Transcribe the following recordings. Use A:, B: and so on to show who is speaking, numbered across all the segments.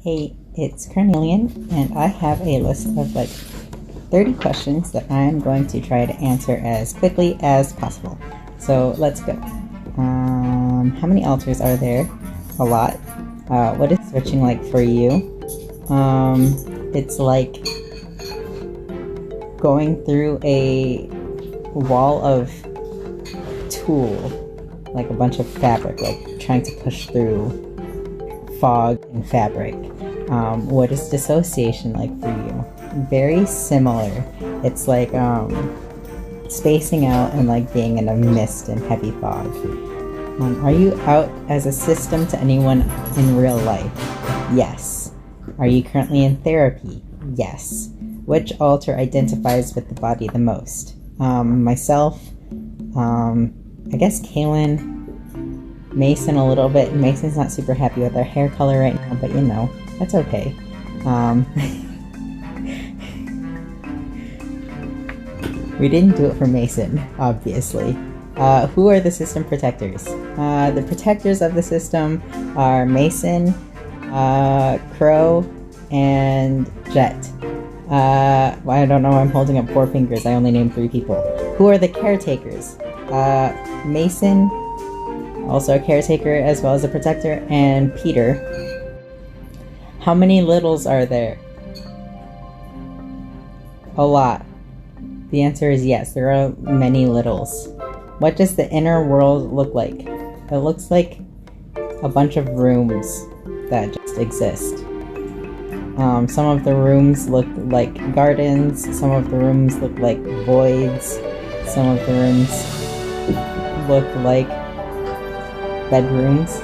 A: Hey, it's Carnelian, and I have a list of like 30 questions that I'm going to try to answer as quickly as possible. So let's go. How many altars are there? A lot. What is switching like for you? It's like going through a wall of tulle, like a bunch of fabric, like trying to push through fog and fabric. What is dissociation like for you? Very similar. It's like spacing out and like being in a mist and heavy fog. Are you out as a system to anyone in real life? Yes. Are you currently in therapy? Yes. Which altar identifies with the body the most? Myself, I guess Kaylin, Mason a little bit. Mason's not super happy with our hair color right now, but you know, that's okay. We didn't do it for Mason, obviously. Who are the system protectors? The protectors of the system are Mason, Crow, and Jet. I don't know, I'm holding up 4 fingers, I only named 3 people. Who are the caretakers? Mason, also a caretaker as well as a protector, and Peter. How many littles are there? A lot. The answer is yes, there are many littles. What does the inner world look like? It looks like a bunch of rooms that just exist. Some of the rooms look like gardens, some of the rooms look like voids, some of the rooms look like bedrooms,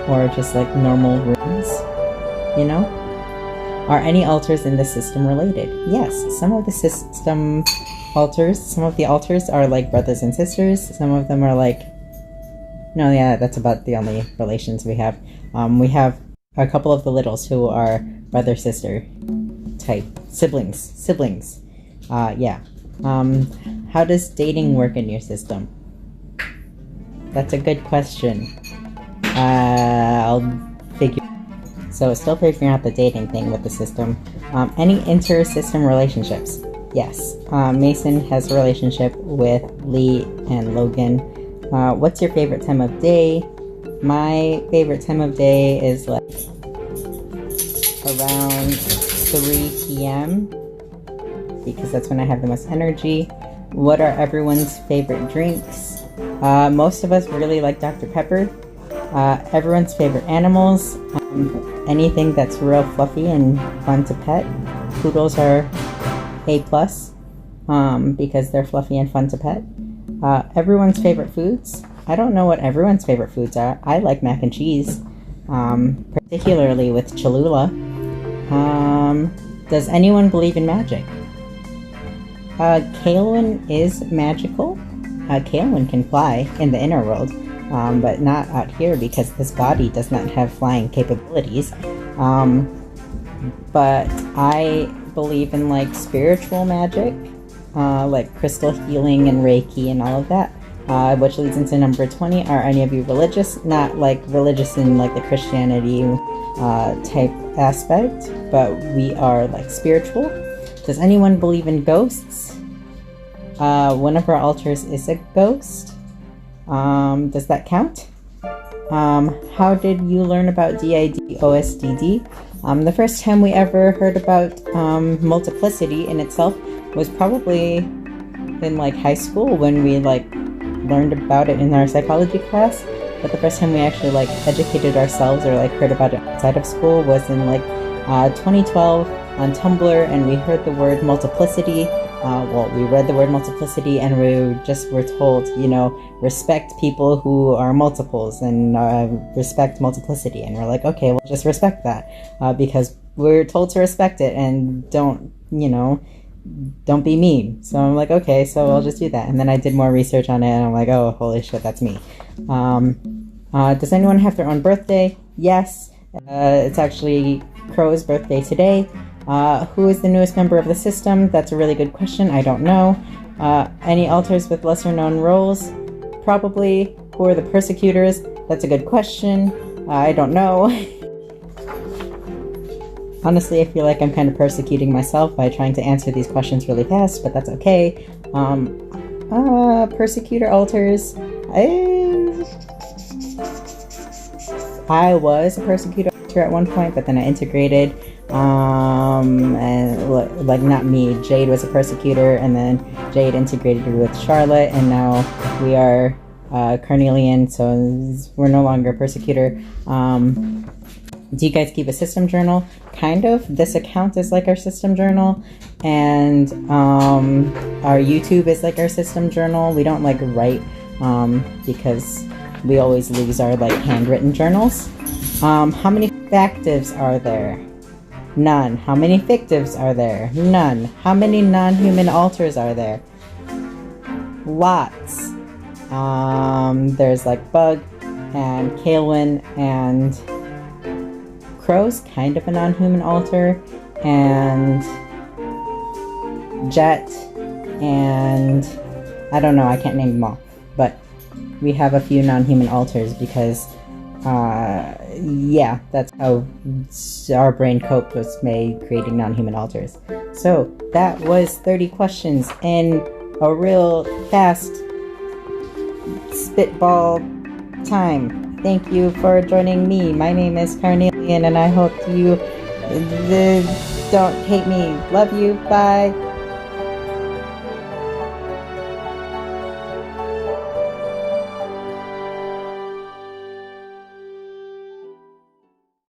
A: or just like normal rooms, you know? Are any altars in the system related? Yes, some of the system altars, some of the altars are like brothers and sisters, some of them are like, no, yeah, that's about the only relations we have. We have a couple of the littles who are brother-sister type siblings. Yeah. How does dating work in your system? That's a good question. I'll figure. So still figuring out the dating thing with the system. Any inter-system relationships? Yes. Mason has a relationship with Lee and Logan. What's your favorite time of day? My favorite time of day is like around 3 p.m. because that's when I have the most energy. What are everyone's favorite drinks? Most of us really like Dr. Pepper. Everyone's favorite animals. Anything that's real fluffy and fun to pet. Poodles are A+, because they're fluffy and fun to pet. Everyone's favorite foods. I don't know what everyone's favorite foods are. I like mac and cheese, particularly with Cholula. Does anyone believe in magic? Kaylin is magical. Kaylin can fly in the inner world, but not out here because this body does not have flying capabilities. But I believe in like spiritual magic, like crystal healing and Reiki and all of that. Which leads into number 20. Are any of you religious? Not like religious in like the Christianity type aspect, but we are like spiritual. Does anyone believe in ghosts? One of our altars is a ghost. Does that count? How did you learn about DID/OSDD? The first time we ever heard about multiplicity in itself was probably in like high school when we like learned about it in our psychology class, but the first time we actually like educated ourselves or like heard about it outside of school was in like 2012 on Tumblr, and we heard the word multiplicity. We read the word multiplicity and we just were told, you know, respect people who are multiples and respect multiplicity, and we're like, okay, we'll just respect that because we're told to respect it and don't be mean. So I'm like, okay, so I'll just do that. And then I did more research on it and I'm like, oh, holy shit, that's me. Does anyone have their own birthday? Yes. It's actually Crow's birthday today. Who is the newest member of the system? That's a really good question. I don't know. Any altars with lesser known roles? Probably. Who are the persecutors? That's a good question. I don't know. Honestly, I feel like I'm kind of persecuting myself by trying to answer these questions really fast, but that's okay. Persecutor altars. I was a persecutor altar at one point, but then I integrated. And like not me, Jade was a persecutor, and then Jade integrated with Charlotte, and now we are Carnelian, so we're no longer a persecutor. Do you guys keep a system journal? Kind of. This account is like our system journal, and our YouTube is like our system journal. We don't like write because we always lose our like handwritten journals. How many factives are there? None. How many fictives are there? None. How many non-human altars are there? Lots. There's like Bug and Kaelin and Crow's kind of a non-human altar, and Jet, and I don't know, I can't name them all, but we have a few non-human altars because yeah, that's how our brain coped, was made creating non-human altars. So that was 30 questions in a real fast spitball time. Thank you for joining me. My name is Carnelian, and I hope you don't hate me. Love you. Bye.